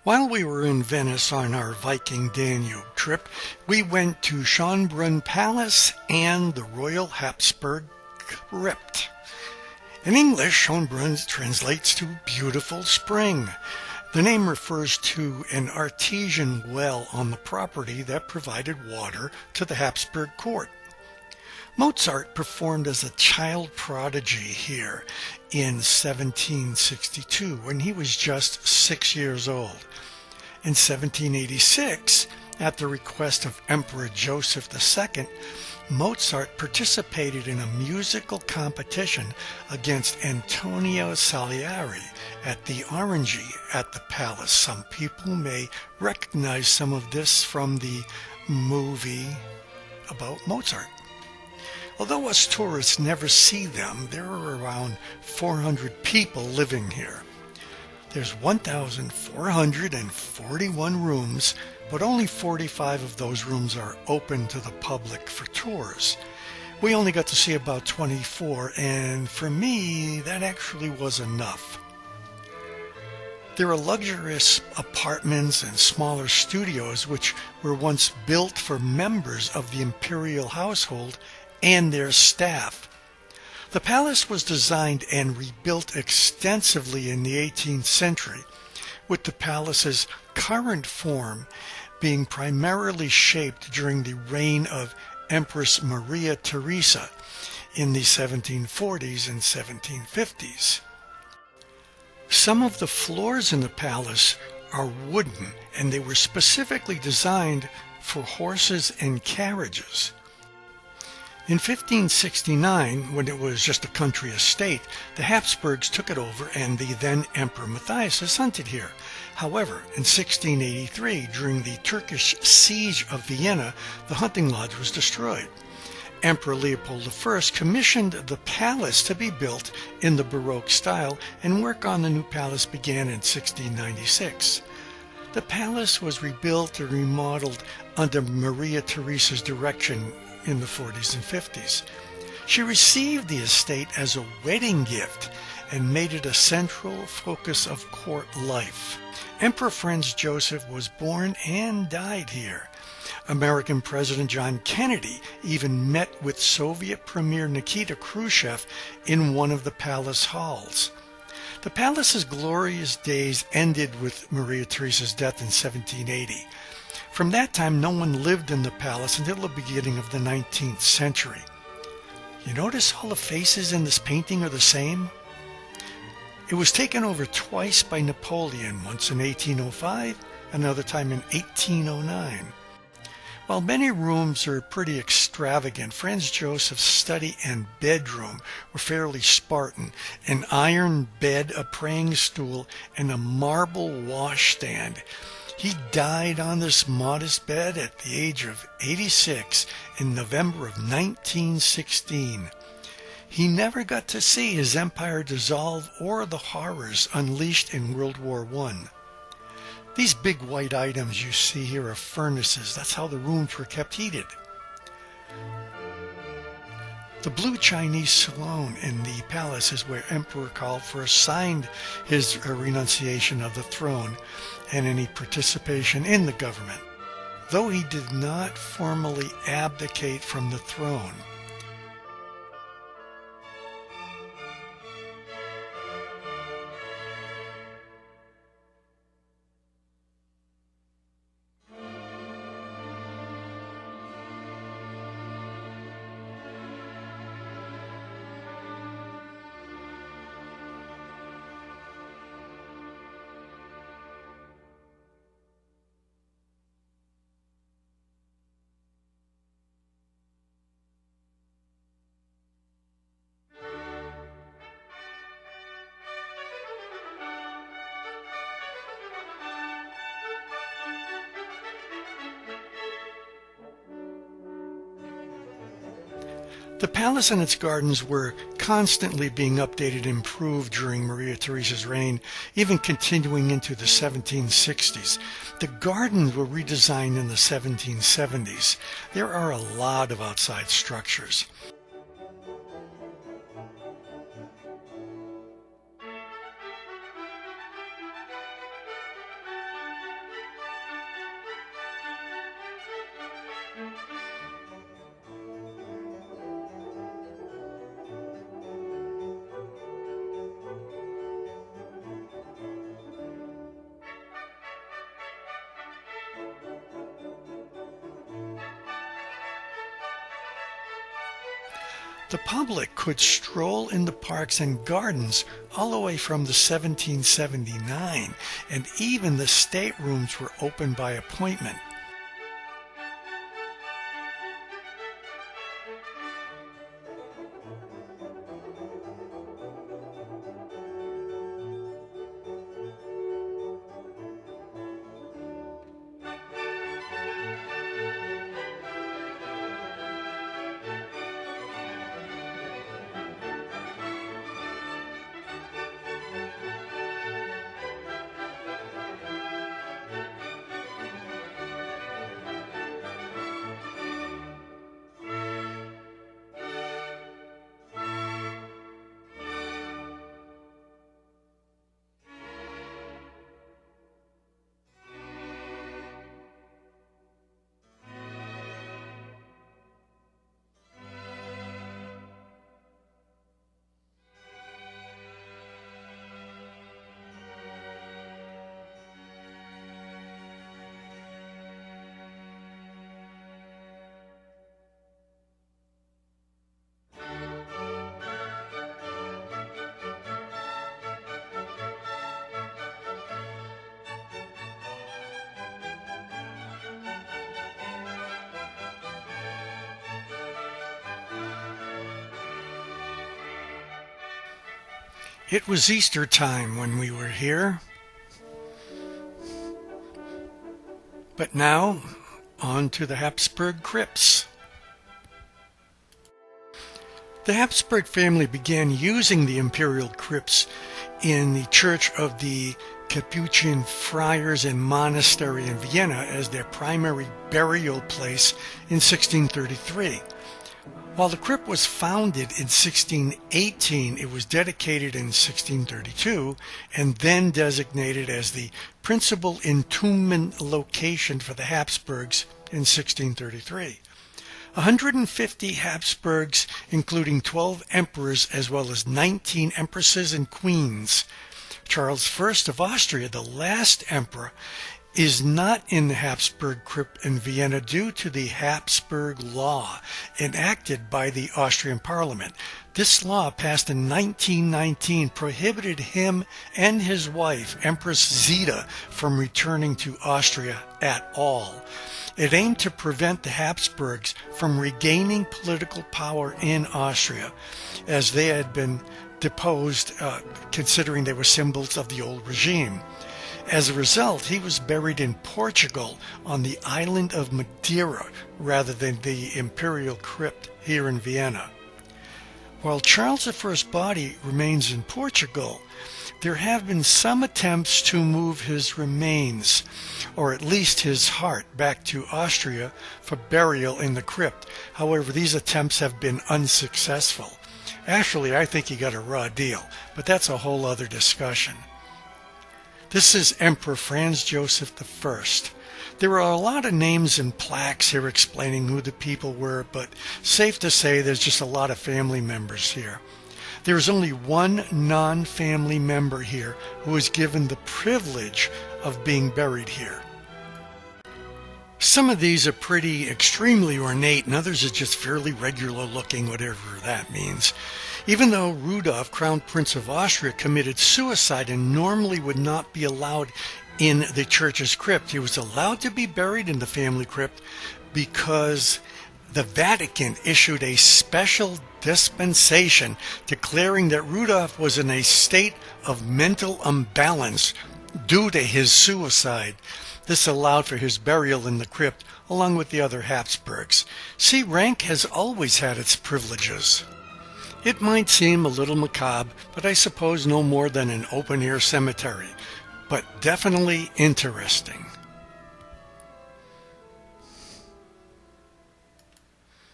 While we were in Venice on our Viking Danube trip, we went to Schönbrunn Palace and the Royal Habsburg Crypt. In English, Schönbrunn translates to beautiful spring. The name refers to an artesian well on the property that provided water to the Habsburg court. Mozart performed as a child prodigy here in 1762 when he was just 6 years old. In 1786, at the request of Emperor Joseph II, Mozart participated in a musical competition against Antonio Salieri at the Orangery at the palace. Some people may recognize some of this from the movie about Mozart. Although us tourists never see them, there are around 400 people living here. There's 1,441 rooms, but only 45 of those rooms are open to the public for tours. We only got to see about 24, and for me, that actually was enough. There are luxurious apartments and smaller studios which were once built for members of the imperial household and their staff. The palace was designed and rebuilt extensively in the 18th century, with the palace's current form being primarily shaped during the reign of Empress Maria Theresa in the 1740s and 1750s. Some of the floors in the palace are wooden, and they were specifically designed for horses and carriages. In 1569, when it was just a country estate, the Habsburgs took it over and the then Emperor Matthias hunted here. However, in 1683, during the Turkish siege of Vienna, the hunting lodge was destroyed. Emperor Leopold I commissioned the palace to be built in the Baroque style, and work on the new palace began in 1696. The palace was rebuilt and remodeled under Maria Theresa's direction in the 40s and 50s. She received the estate as a wedding gift and made it a central focus of court life. Emperor Franz Joseph was born and died here. American President John Kennedy even met with Soviet Premier Nikita Khrushchev in one of the palace halls. The palace's glorious days ended with Maria Theresa's death in 1780. From that time, no one lived in the palace until the beginning of the 19th century. You notice all the faces in this painting are the same? It was taken over twice by Napoleon, once in 1805, another time in 1809. While many rooms are pretty extravagant, Franz Joseph's study and bedroom were fairly Spartan: an iron bed, a praying stool, and a marble washstand. He died on this modest bed at the age of 86 in November of 1916. He never got to see his empire dissolve or the horrors unleashed in World War I. These big white items you see here are furnaces. That's how the rooms were kept heated. The Blue Chinese Salon in the palace is where Emperor Karl first signed his renunciation of the throne and any participation in the government, though he did not formally abdicate from the throne. The palace and its gardens were constantly being updated and improved during Maria Theresa's reign, even continuing into the 1760s. The gardens were redesigned in the 1770s. There are a lot of outside structures. The public could stroll in the parks and gardens all the way from the 1779, and even the staterooms were open by appointment. It was Easter time when we were here. But now, on to the Habsburg crypts. The Habsburg family began using the imperial crypts in the Church of the Capuchin Friars and Monastery in Vienna as their primary burial place in 1633. While the crypt was founded in 1618, it was dedicated in 1632 and then designated as the principal entombment location for the Habsburgs in 1633. 150 Habsburgs, including 12 emperors as well as 19 empresses and queens. Charles I of Austria, the last emperor, is not in the Habsburg crypt in Vienna due to the Habsburg law enacted by the Austrian Parliament. This law, passed in 1919, prohibited him and his wife, Empress Zita, from returning to Austria at all. It aimed to prevent the Habsburgs from regaining political power in Austria, as they had been deposed, considering they were symbols of the old regime. As a result, he was buried in Portugal on the island of Madeira rather than the imperial crypt here in Vienna. While Charles I's body remains in Portugal, there have been some attempts to move his remains, or at least his heart, back to Austria for burial in the crypt. However, these attempts have been unsuccessful. Actually, I think he got a raw deal, but that's a whole other discussion. This is Emperor Franz Joseph I. There are a lot of names and plaques here explaining who the people were, but safe to say there's just a lot of family members here. There is only one non-family member here who is given the privilege of being buried here. Some of these are pretty extremely ornate, and others are just fairly regular looking, whatever that means. Even though Rudolf, Crown Prince of Austria, committed suicide and normally would not be allowed in the church's crypt, he was allowed to be buried in the family crypt because the Vatican issued a special dispensation declaring that Rudolf was in a state of mental imbalance due to his suicide. This allowed for his burial in the crypt along with the other Habsburgs. See, rank has always had its privileges. It might seem a little macabre, but I suppose no more than an open-air cemetery, but definitely interesting.